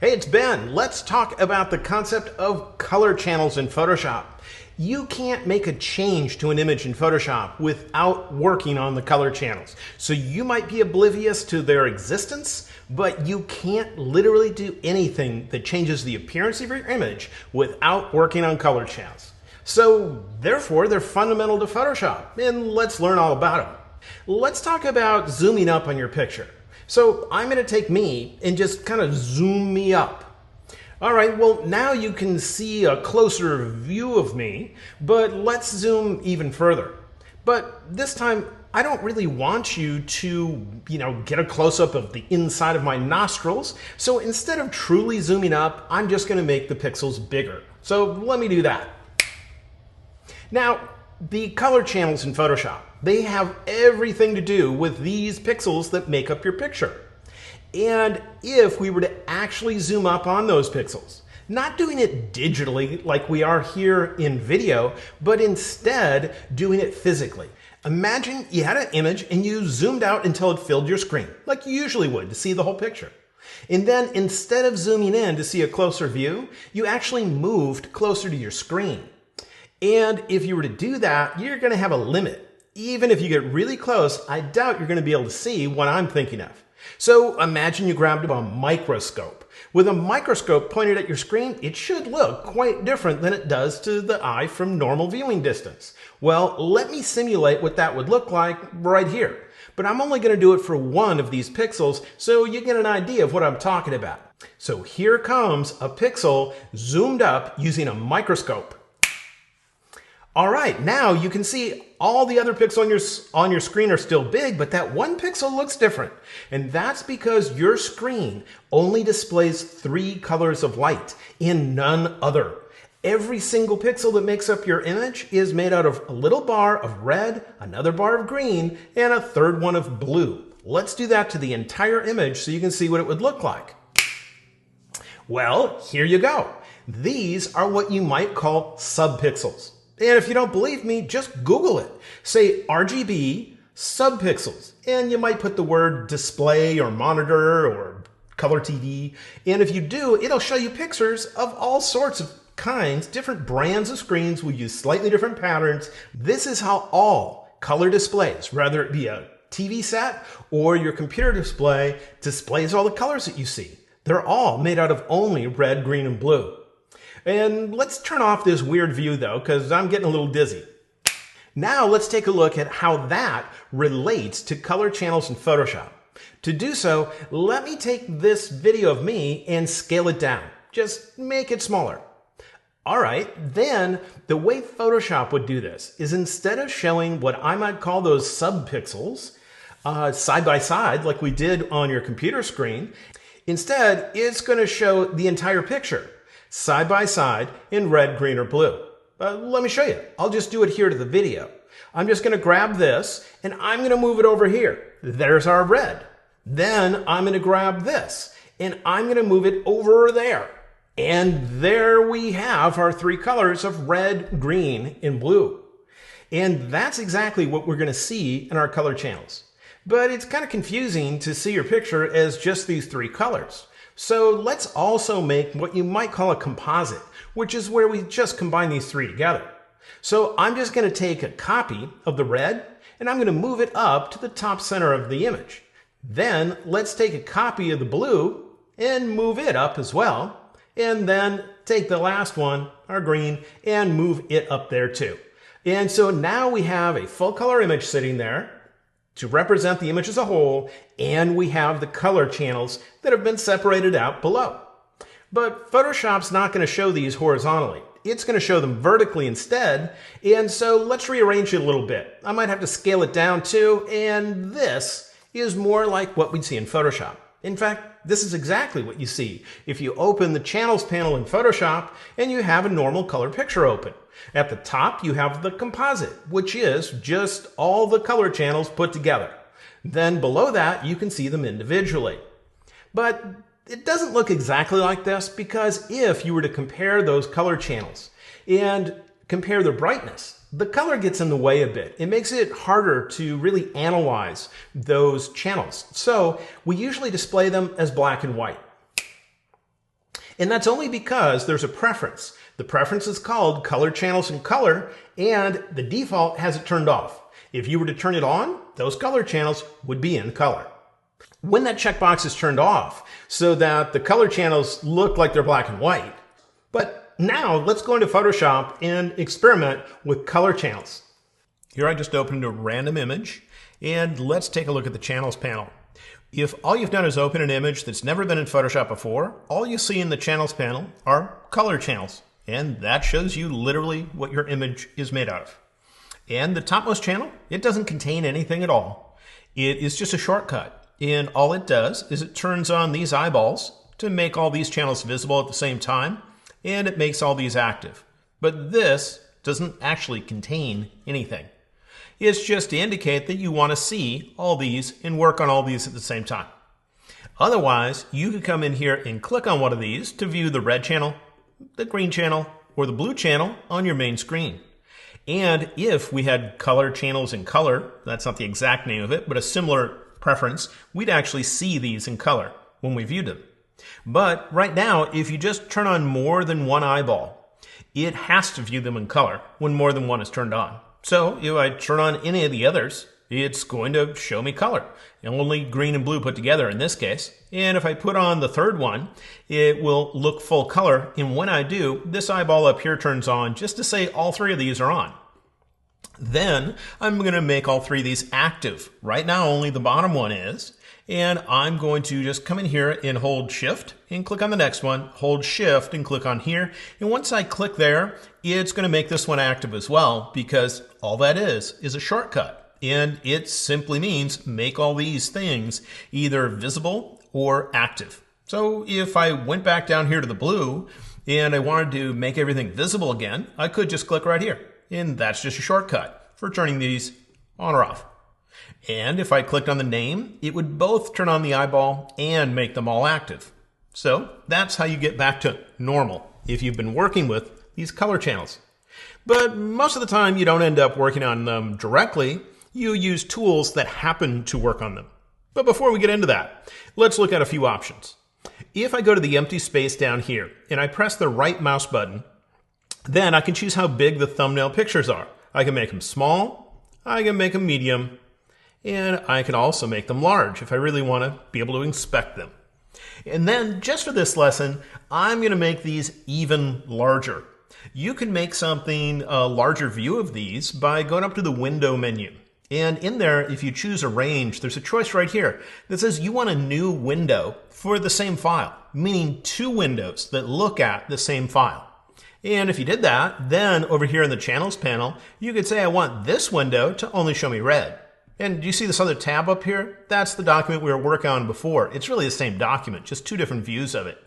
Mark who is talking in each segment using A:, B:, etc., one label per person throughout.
A: Hey, it's Ben. Let's talk about the concept of color channels in Photoshop. You can't make a change to an image in Photoshop without working on the color channels. So you might be oblivious to their existence, but you can't literally do anything that changes the appearance of your image without working on color channels. So therefore, they're fundamental to Photoshop, and let's learn all about them. Let's talk about zooming up on your picture. So I'm going to take me and just kind of zoom me up. All right, well, now you can see a closer view of me, but let's zoom even further. But this time, I don't really want you to, get a close-up of the inside of my nostrils. So instead of truly zooming up, I'm just going to make the pixels bigger. So let me do that. Now, the color channels in Photoshop, they have everything to do with these pixels that make up your picture. And if we were to actually zoom up on those pixels, not doing it digitally like we are here in video, but instead doing it physically. Imagine you had an image and you zoomed out until it filled your screen, like you usually would to see the whole picture. And then instead of zooming in to see a closer view, you actually moved closer to your screen. And if you were to do that, you're going to have a limit. Even if you get really close, I doubt you're going to be able to see what I'm thinking of. So imagine you grabbed a microscope. With a microscope pointed at your screen, it should look quite different than it does to the eye from normal viewing distance. Well, let me simulate what that would look like right here. But I'm only going to do it for one of these pixels so you get an idea of what I'm talking about. So here comes a pixel zoomed up using a microscope. All right, now you can see all the other pixels on your screen are still big, but that one pixel looks different. And that's because your screen only displays 3 colors of light and none other. Every single pixel that makes up your image is made out of a little bar of red, another bar of green, and a third one of blue. Let's do that to the entire image so you can see what it would look like. Well, here you go. These are what you might call subpixels. And if you don't believe me, just Google it. Say RGB subpixels, and you might put the word display or monitor or color TV. And if you do, it'll show you pictures of all sorts of kinds. Different brands of screens will use slightly different patterns. This is how all color displays, whether it be a TV set or your computer display, displays all the colors that you see. They're all made out of only red, green, and blue. And let's turn off this weird view though, because I'm getting a little dizzy. Now let's take a look at how that relates to color channels in Photoshop. To do so, let me take this video of me and scale it down. Just make it smaller. All right, then the way Photoshop would do this is instead of showing what I might call those subpixels side by side like we did on your computer screen, instead it's going to show the entire picture side by side in red, green, or blue. Let me show you. I'll just do it here to the video. I'm just going to grab this and I'm going to move it over here. There's our red. Then I'm going to grab this and I'm going to move it over there. And there we have our 3 colors of red, green, and blue. And that's exactly what we're going to see in our color channels. But it's kind of confusing to see your picture as just these 3 colors. So let's also make what you might call a composite, which is where we just combine these 3 together. So I'm just going to take a copy of the red and I'm going to move it up to the top center of the image. Then let's take a copy of the blue and move it up as well. And then take the last one, our green, and move it up there too. And so now we have a full color image sitting there to represent the image as a whole, and we have the color channels that have been separated out below. But Photoshop's not going to show these horizontally. It's going to show them vertically instead, and so let's rearrange it a little bit. I might have to scale it down too, and this is more like what we'd see in Photoshop. In fact, this is exactly what you see if you open the Channels panel in Photoshop and you have a normal color picture open. At the top, you have the composite, which is just all the color channels put together. Then below that, you can see them individually. But it doesn't look exactly like this because if you were to compare those color channels and compare their brightness, the color gets in the way a bit. It makes it harder to really analyze those channels. So we usually display them as black and white. And that's only because there's a preference. The preference is called color channels in color, and the default has it turned off. If you were to turn it on, those color channels would be in color. When that checkbox is turned off so that the color channels look like they're black and white. But now let's go into Photoshop and experiment with color channels. Here I just opened a random image, and let's take a look at the channels panel. If all you've done is open an image that's never been in Photoshop before, all you see in the channels panel are color channels, and that shows you literally what your image is made out of. And the topmost channel, it doesn't contain anything at all. It is just a shortcut, and all it does is it turns on these eyeballs to make all these channels visible at the same time, and it makes all these active. But this doesn't actually contain anything. It's just to indicate that you want to see all these and work on all these at the same time. Otherwise, you could come in here and click on one of these to view the red channel, the green channel, or the blue channel on your main screen. And if we had color channels in color, that's not the exact name of it, but a similar preference, we'd actually see these in color when we viewed them. But right now, if you just turn on more than one eyeball, it has to view them in color when more than one is turned on. So if I turn on any of the others, it's going to show me color. Only green and blue put together in this case. And if I put on the third one, it will look full color. And when I do, this eyeball up here turns on just to say all three of these are on. Then I'm going to make all three of these active. Right now, only the bottom one is. And I'm going to just come in here and hold Shift and click on the next one, hold Shift and click on here. And once I click there, it's going to make this one active as well, because all that is a shortcut. And it simply means make all these things either visible or active. So if I went back down here to the blue and I wanted to make everything visible again, I could just click right here. And that's just a shortcut for turning these on or off. And if I clicked on the name, it would both turn on the eyeball and make them all active. So that's how you get back to normal if you've been working with these color channels. But most of the time you don't end up working on them directly. You use tools that happen to work on them. But before we get into that, let's look at a few options. If I go to the empty space down here and I press the right mouse button, then I can choose how big the thumbnail pictures are. I can make them small, I can make them medium, and I can also make them large if I really want to be able to inspect them. And then just for this lesson, I'm going to make these even larger. You can make something a larger view of these by going up to the window menu. And in there, if you choose a range, there's a choice right here that says you want a new window for the same file, meaning two windows that look at the same file. And if you did that, then over here in the channels panel, you could say I want this window to only show me red. And do you see this other tab up here? That's the document we were working on before. It's really the same document, just two different views of it.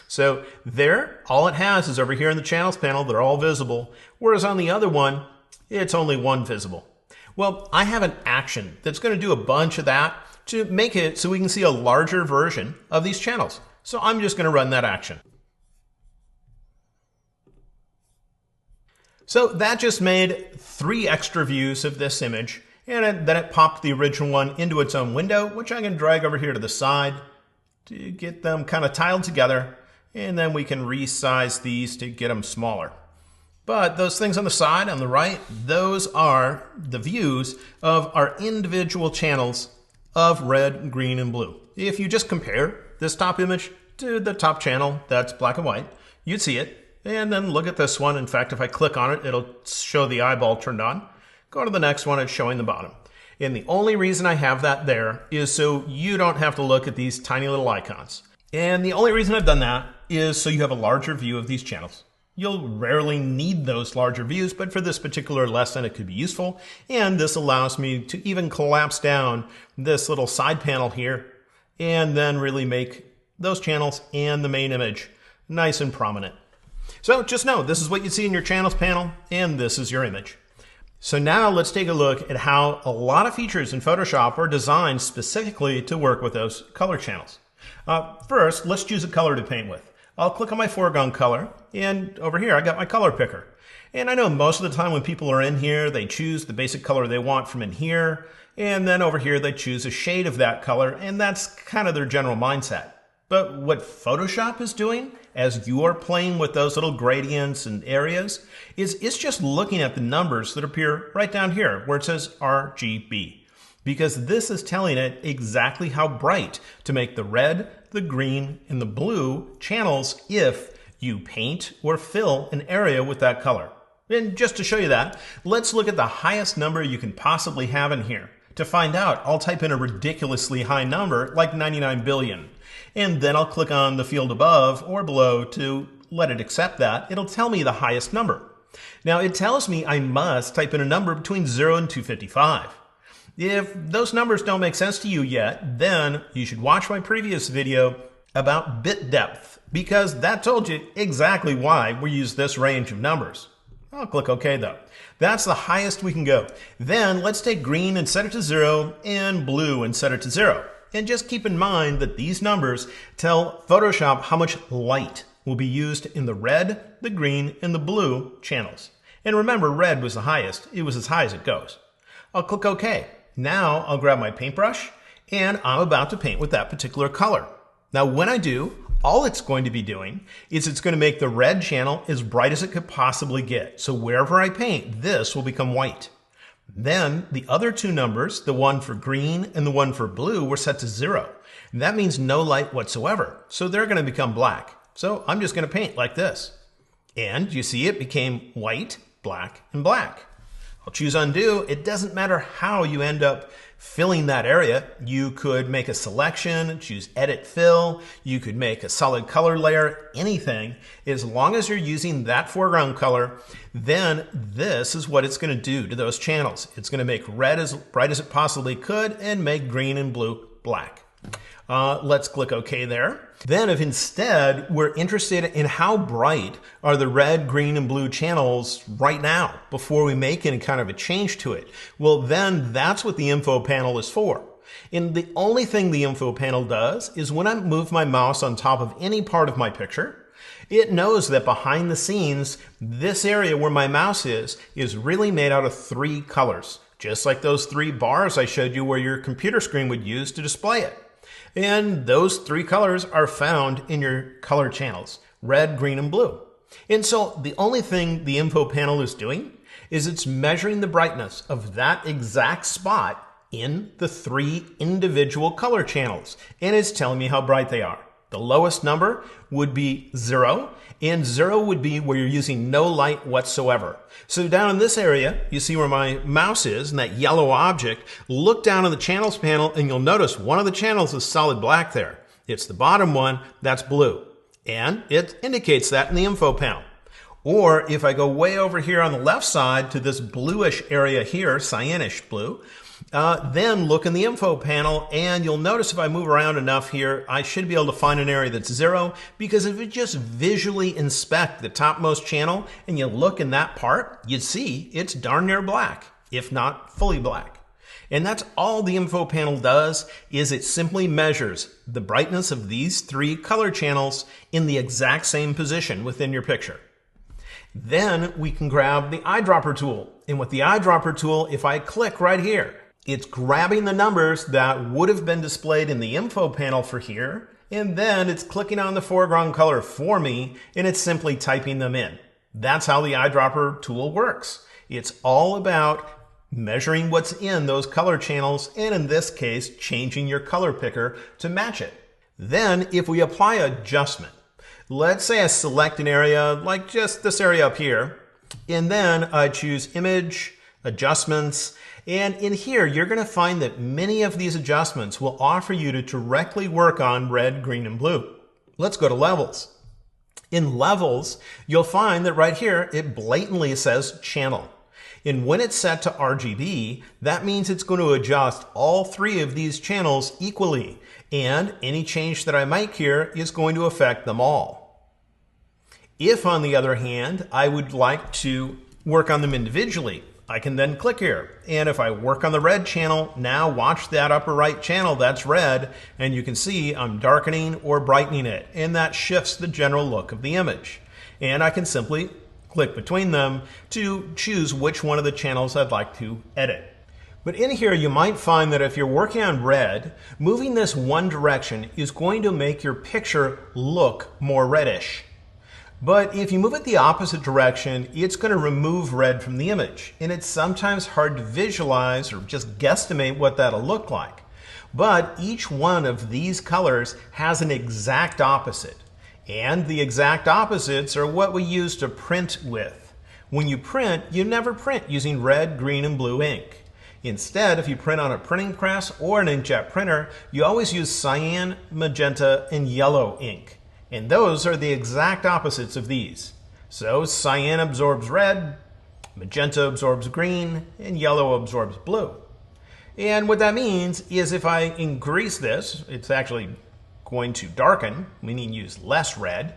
A: So there, all it has is over here in the channels panel, they're all visible. Whereas on the other one, it's only one visible. Well, I have an action that's going to do a bunch of that to make it so we can see a larger version of these channels. So I'm just going to run that action. So that just made 3 extra views of this image. And then it popped the original one into its own window, which I can drag over here to the side to get them kind of tiled together. And then we can resize these to get them smaller. But those things on the side, on the right, those are the views of our individual channels of red, green, and blue. If you just compare this top image to the top channel that's black and white, you'd see it. And then look at this one. In fact, if I click on it, it'll show the eyeball turned on. Go to the next one, it's showing the bottom. And the only reason I have that there is so you don't have to look at these tiny little icons. And the only reason I've done that is so you have a larger view of these channels. You'll rarely need those larger views, but for this particular lesson, it could be useful. And this allows me to even collapse down this little side panel here and then really make those channels and the main image nice and prominent. So just know this is what you see in your channels panel, and this is your image. So now let's take a look at how a lot of features in Photoshop are designed specifically to work with those color channels. First, let's choose a color to paint with. I'll click on my foreground color, and over here I got my color picker. And I know most of the time when people are in here, they choose the basic color they want from in here, and then over here they choose a shade of that color, and that's kind of their general mindset. But what Photoshop is doing as you are playing with those little gradients and areas is it's just looking at the numbers that appear right down here where it says RGB. Because this is telling it exactly how bright to make the red, the green, and the blue channels if you paint or fill an area with that color. And just to show you that, let's look at the highest number you can possibly have in here. To find out, I'll type in a ridiculously high number like 99 billion. And then I'll click on the field above or below to let it accept that. It'll tell me the highest number. Now it tells me I must type in a number between 0 and 255. If those numbers don't make sense to you yet, then you should watch my previous video about bit depth, because that told you exactly why we use this range of numbers. I'll click OK though. That's the highest we can go. Then let's take green and set it to 0 and blue and set it to 0. And just keep in mind that these numbers tell Photoshop how much light will be used in the red, the green, and the blue channels. And remember, red was the highest. It was as high as it goes. I'll click OK. Now I'll grab my paintbrush and I'm about to paint with that particular color. Now when I do, all it's going to be doing is it's going to make the red channel as bright as it could possibly get. So wherever I paint, this will become white. Then the other two numbers, the one for green and the one for blue, were set to 0. And that means no light whatsoever. So they're going to become black. So I'm just going to paint like this. And you see it became white, black, and black. I'll choose undo. It doesn't matter how you end up filling that area. You could make a selection, choose edit fill. You could make a solid color layer, anything. As long as you're using that foreground color, then this is what it's going to do to those channels. It's going to make red as bright as it possibly could and make green and blue black. Let's click OK there. Then if instead we're interested in how bright are the red, green, and blue channels right now before we make any kind of a change to it, well then that's what the info panel is for. And the only thing the info panel does is when I move my mouse on top of any part of my picture, it knows that behind the scenes, this area where my mouse is really made out of 3 colors, just like those 3 bars I showed you where your computer screen would use to display it. And those 3 colors are found in your color channels, red, green, and blue. And so the only thing the info panel is doing is it's measuring the brightness of that exact spot in the 3 individual color channels. And it's telling me how bright they are. The lowest number would be 0, and 0 would be where you're using no light whatsoever. So down in this area, you see where my mouse is, and that yellow object. Look down in the channels panel, and you'll notice one of the channels is solid black there. It's the bottom one, that's blue. And it indicates that in the info panel. Or if I go way over here on the left side to this bluish area here, cyanish blue, then look in the info panel and you'll notice if I move around enough here, I should be able to find an area that's 0, because if you just visually inspect the topmost channel and you look in that part, you'd see it's darn near black, if not fully black. And that's all the info panel does, is it simply measures the brightness of these 3 color channels in the exact same position within your picture. Then we can grab the eyedropper tool. And with the eyedropper tool, if I click right here, it's grabbing the numbers that would have been displayed in the info panel for here, and then it's clicking on the foreground color for me, and it's simply typing them in. That's how the eyedropper tool works. It's all about measuring what's in those color channels, and in this case, changing your color picker to match it. Then if we apply adjustment, let's say I select an area like just this area up here, and then I choose Image, Adjustments, and in here you're going to find that many of these adjustments will offer you to directly work on red, green, and blue. Let's go to Levels. In Levels, you'll find that right here it blatantly says Channel. And when it's set to RGB, that means it's going to adjust all 3 of these channels equally, and any change that I make here is going to affect them all. If, on the other hand, I would like to work on them individually, I can then click here. And if I work on the red channel, now watch that upper right channel, that's red, and you can see I'm darkening or brightening it, and that shifts the general look of the image. And I can simply click between them to choose which one of the channels I'd like to edit. But in here, you might find that if you're working on red, moving this one direction is going to make your picture look more reddish. But if you move it the opposite direction, it's going to remove red from the image. And it's sometimes hard to visualize or just guesstimate what that'll look like. But each one of these colors has an exact opposite. And the exact opposites are what we use to print with. When you print, you never print using red, green, and blue ink. Instead, if you print on a printing press or an inkjet printer, you always use cyan, magenta, and yellow ink. And those are the exact opposites of these. So cyan absorbs red, magenta absorbs green, and yellow absorbs blue. And what that means is if I increase this, it's actually going to darken, meaning use less red,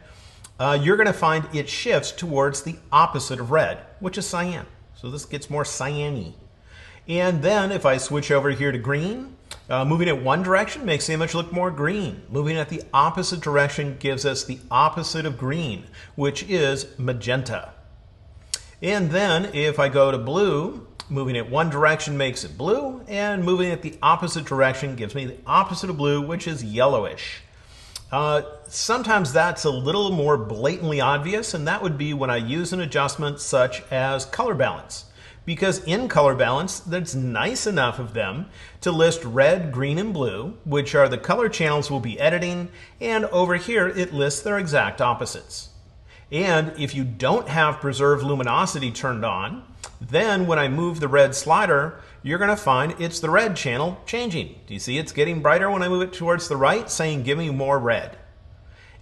A: you're going to find it shifts towards the opposite of red, which is cyan. So this gets more cyan-y. And then if I switch over here to green, moving it one direction makes the image look more green. Moving it the opposite direction gives us the opposite of green, which is magenta. And then if I go to blue, moving it one direction makes it blue, and moving it the opposite direction gives me the opposite of blue, which is yellowish. Sometimes that's a little more blatantly obvious, and that would be when I use an adjustment such as color balance. Because in color balance, that's nice enough of them to list red, green, and blue, which are the color channels we'll be editing, and over here it lists their exact opposites. And if you don't have preserve luminosity turned on, then when I move the red slider, you're going to find it's the red channel changing. Do you see it's getting brighter when I move it towards the right, saying give me more red?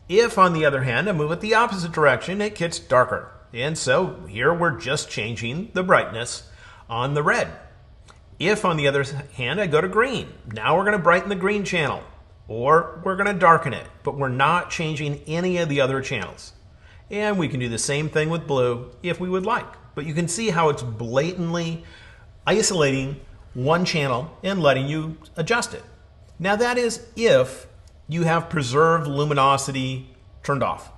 A: If, on the other hand, I move it the opposite direction, it gets darker. And so here we're just changing the brightness on the red. If, on the other hand, I go to green, now we're going to brighten the green channel, or we're going to darken it, but we're not changing any of the other channels. And we can do the same thing with blue if we would like. But you can see how it's blatantly isolating one channel and letting you adjust it. Now that is if you have preserve luminosity turned off.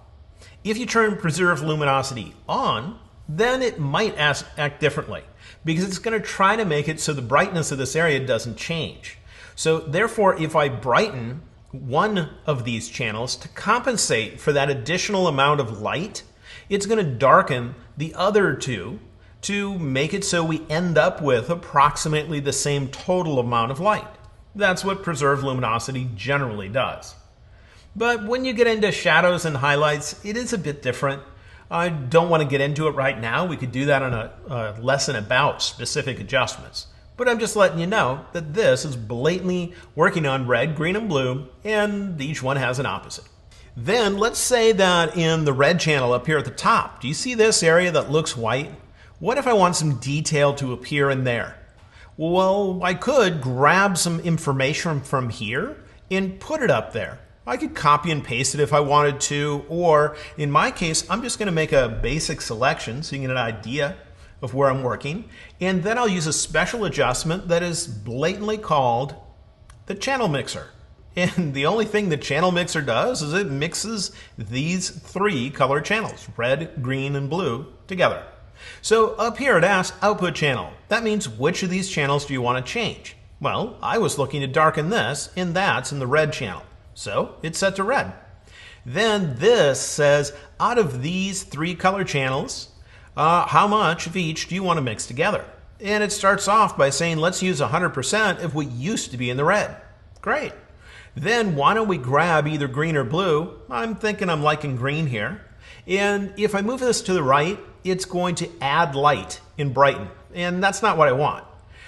A: If you turn preserve luminosity on, then it might act differently because it's going to try to make it so the brightness of this area doesn't change. So therefore, if I brighten one of these channels to compensate for that additional amount of light, it's going to darken the other two to make it so we end up with approximately the same total amount of light. That's what preserved luminosity generally does. But when you get into shadows and highlights, it is a bit different. I don't want to get into it right now. We could do that on a lesson about specific adjustments. But I'm just letting you know that this is blatantly working on red, green, and blue, and each one has an opposite. Then let's say that in the red channel up here at the top, do you see this area that looks white? What if I want some detail to appear in there? Well, I could grab some information from here and put it up there. I could copy and paste it if I wanted to, or in my case, I'm just going to make a basic selection so you get an idea of where I'm working, and then I'll use a special adjustment that is blatantly called the channel mixer. And the only thing the channel mixer does is it mixes these three color channels, red, green, and blue, together. So up here it asks output channel. That means which of these channels do you want to change? Well, I was looking to darken this, and that's in the red channel. So it's set to red. Then this says, out of these three color channels, how much of each do you want to mix together? And it starts off by saying, let's use 100% of what used to be in the red. Great. Then why don't we grab either green or blue? I'm thinking I'm liking green here. And if I move this to the right, it's going to add light and brighten. And that's not what I want.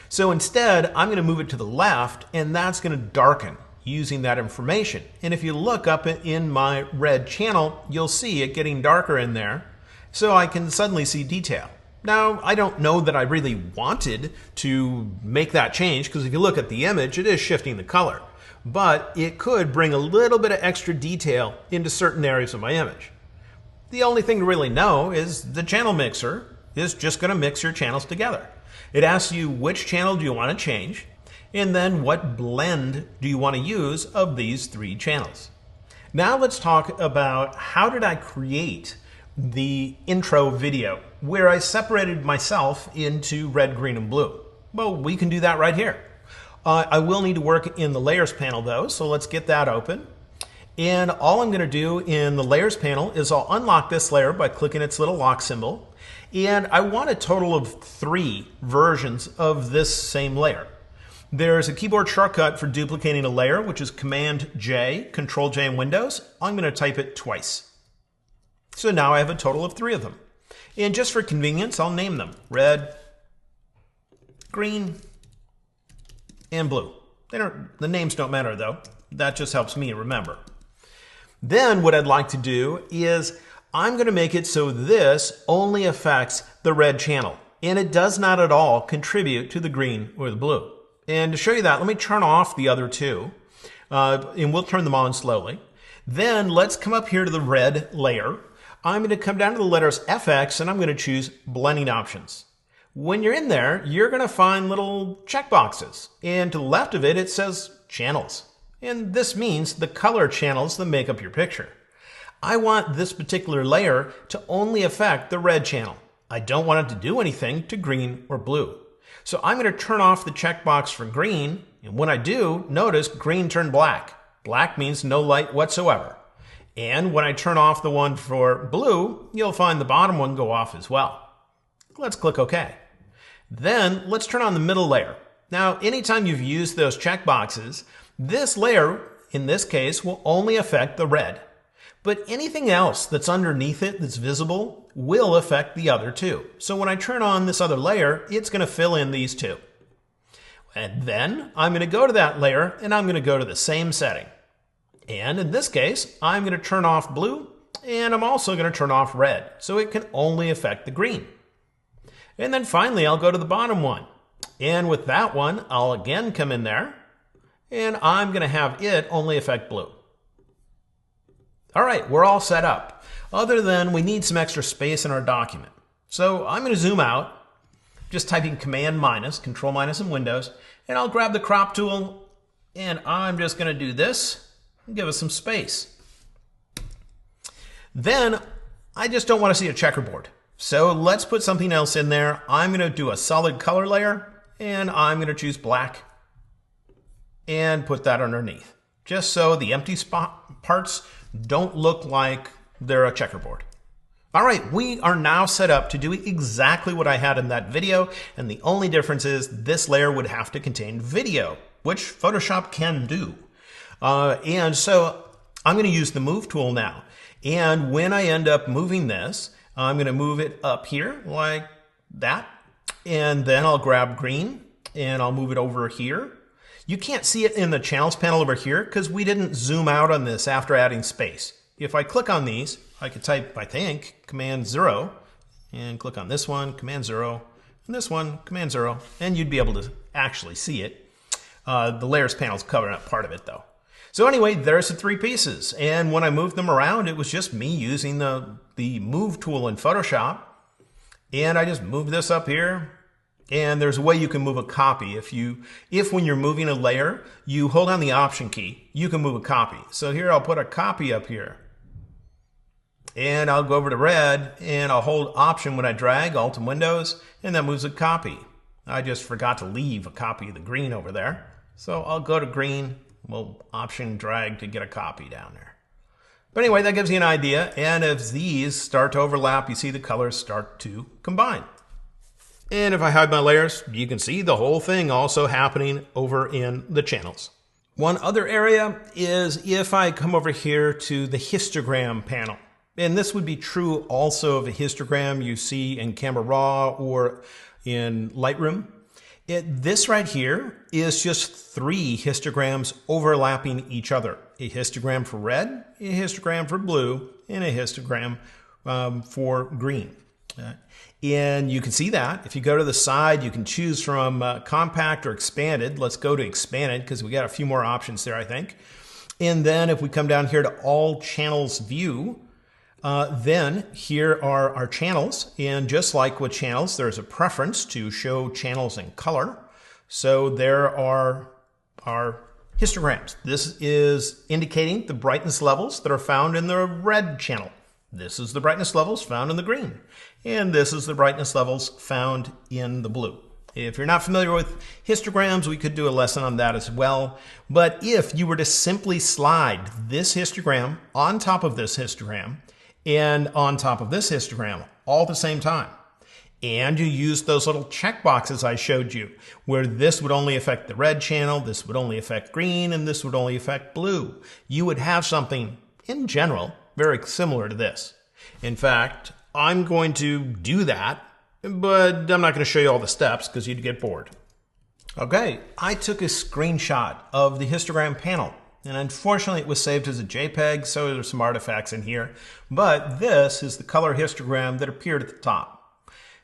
A: So instead, I'm going to move it to the left, and that's going to darken using that information. And if you look up in my red channel, you'll see it getting darker in there, so I can suddenly see detail. Now, I don't know that I really wanted to make that change, because if you look at the image, it is shifting the color. But it could bring a little bit of extra detail into certain areas of my image. The only thing to really know is the channel mixer is just going to mix your channels together. It asks you which channel do you want to change, and then what blend do you want to use of these three channels. Now let's talk about how did I create the intro video where I separated myself into red, green, and blue. Well, we can do that right here. I will need to work in the Layers panel though, so let's get that open. And all I'm going to do in the Layers panel is I'll unlock this layer by clicking its little lock symbol. And I want a total of 3 versions of this same layer. There's a keyboard shortcut for duplicating a layer, which is Command J, Control J in Windows. I'm going to type it twice. So now I have a total of 3 of them. And just for convenience, I'll name them red, green, and blue. The names don't matter though. That just helps me remember. Then what I'd like to do is I'm going to make it so this only affects the red channel. And it does not at all contribute to the green or the blue. And to show you that, let me turn off the other 2. And we'll turn them on slowly. Then let's come up here to the red layer. I'm going to come down to the letters FX and I'm going to choose blending options. When you're in there, you're going to find little checkboxes. And to the left of it, it says channels. And this means the color channels that make up your picture. I want this particular layer to only affect the red channel. I don't want it to do anything to green or blue. So I'm going to turn off the checkbox for green. And when I do, notice green turned black. Black means no light whatsoever. And when I turn off the one for blue, you'll find the bottom one go off as well. Let's click OK. Then let's turn on the middle layer. Now, anytime you've used those checkboxes, this layer, in this case, will only affect the red. But anything else that's underneath it that's visible will affect the other 2. So when I turn on this other layer, it's going to fill in these 2. And then I'm going to go to that layer and I'm going to go to the same setting. And in this case, I'm going to turn off blue and I'm also going to turn off red. So it can only affect the green. And then finally, I'll go to the bottom one. And with that one, I'll again come in there and I'm going to have it only affect blue. All right, we're all set up. Other than we need some extra space in our document. So I'm going to zoom out, just typing Command minus, Control minus in Windows, and I'll grab the crop tool and I'm just going to do this and give us some space. Then I just don't want to see a checkerboard. So let's put something else in there. I'm going to do a solid color layer and I'm going to choose black and put that underneath. Just so the empty spot parts don't look like they're a checkerboard. All right, we are now set up to do exactly what I had in that video. And the only difference is this layer would have to contain video, which Photoshop can do. And so I'm going to use the move tool now. And when I end up moving this, I'm going to move it up here like that. And then I'll grab green and I'll move it over here. You can't see it in the channels panel over here because we didn't zoom out on this after adding space. If I click on these, I could type, I think, Command 0 and click on this one, Command 0, and this one, Command 0, and you'd be able to actually see it. The layers panel is covering up part of it though. So anyway, there's the 3 pieces. And when I moved them around, it was just me using the move tool in Photoshop. And I just moved this up here. And there's a way you can move a copy. If when you're moving a layer, you hold down the Option key, you can move a copy. So here I'll put a copy up here. And I'll go over to red and I'll hold Option when I drag, Alt and Windows, and that moves a copy. I just forgot to leave a copy of the green over there. So I'll go to green, we'll Option drag to get a copy down there. But anyway, that gives you an idea. And as these start to overlap, you see the colors start to combine. And if I hide my layers, you can see the whole thing also happening over in the channels. One other area is if I come over here to the histogram panel. And this would be true also of a histogram you see in Camera Raw or in Lightroom. This right here is just 3 histograms overlapping each other. A histogram for red, a histogram for blue, and a histogram for green. And you can see that. If you go to the side, you can choose from compact or expanded. Let's go to expanded because we got a few more options there, I think. And then if we come down here to all channels view, then here are our channels. And just like with channels, there's a preference to show channels in color. So there are our histograms. This is indicating the brightness levels that are found in the red channel. This is the brightness levels found in the green. And this is the brightness levels found in the blue. If you're not familiar with histograms, we could do a lesson on that as well. But if you were to simply slide this histogram on top of this histogram and on top of this histogram all at the same time, and you use those little check boxes I showed you, where this would only affect the red channel, this would only affect green, and this would only affect blue, you would have something, in general, very similar to this. In fact, I'm going to do that, but I'm not going to show you all the steps because you'd get bored. Okay, I took a screenshot of the histogram panel, and unfortunately it was saved as a JPEG, so there's some artifacts in here, but this is the color histogram that appeared at the top.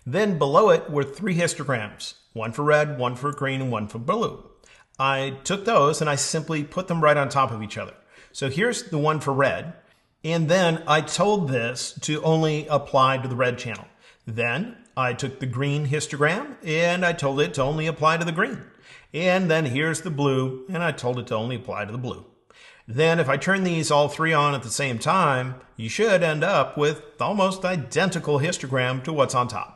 A: Then below it were 3 histograms, one for red, one for green, and one for blue. I took those and I simply put them right on top of each other. So here's the one for red, and then I told this to only apply to the red channel. Then I took the green histogram and I told it to only apply to the green. And then here's the blue and I told it to only apply to the blue. Then if I turn these all 3 on at the same time, you should end up with almost identical histogram to what's on top.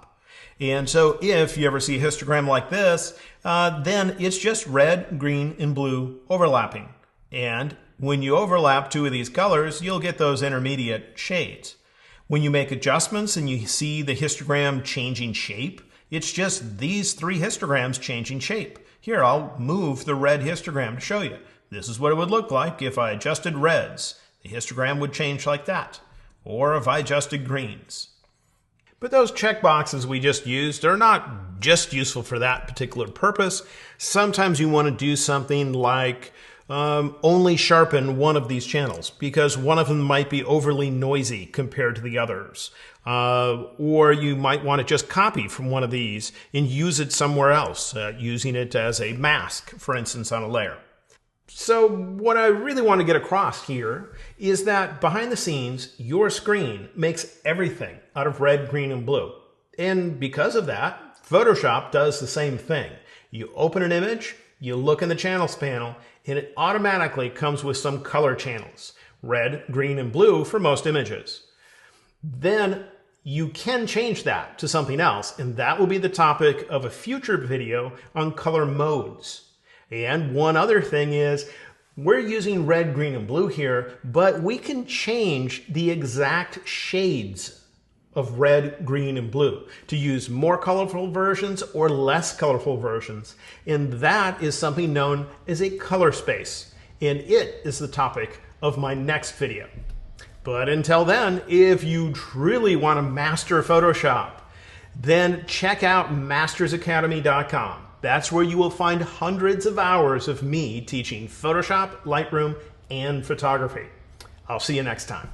A: And so if you ever see a histogram like this, then it's just red, green, and blue overlapping. And when you overlap 2 of these colors, you'll get those intermediate shades. When you make adjustments and you see the histogram changing shape, it's just these 3 histograms changing shape. Here, I'll move the red histogram to show you. This is what it would look like if I adjusted reds. The histogram would change like that. Or if I adjusted greens. But those checkboxes we just used are not just useful for that particular purpose. Sometimes you want to do something like only sharpen one of these channels because one of them might be overly noisy compared to the others. Or you might want to just copy from one of these and use it somewhere else, using it as a mask, for instance, on a layer. So what I really want to get across here is that behind the scenes, your screen makes everything out of red, green, and blue. And because of that, Photoshop does the same thing. You open an image, you look in the channels panel, and it automatically comes with some color channels, red, green, and blue for most images. Then you can change that to something else, and that will be the topic of a future video on color modes. And one other thing is, we're using red, green, and blue here, but we can change the exact shades of red, green, and blue to use more colorful versions or less colorful versions. And that is something known as a color space. And it is the topic of my next video. But until then, if you truly want to master Photoshop, then check out mastersacademy.com. That's where you will find hundreds of hours of me teaching Photoshop, Lightroom, and photography. I'll see you next time.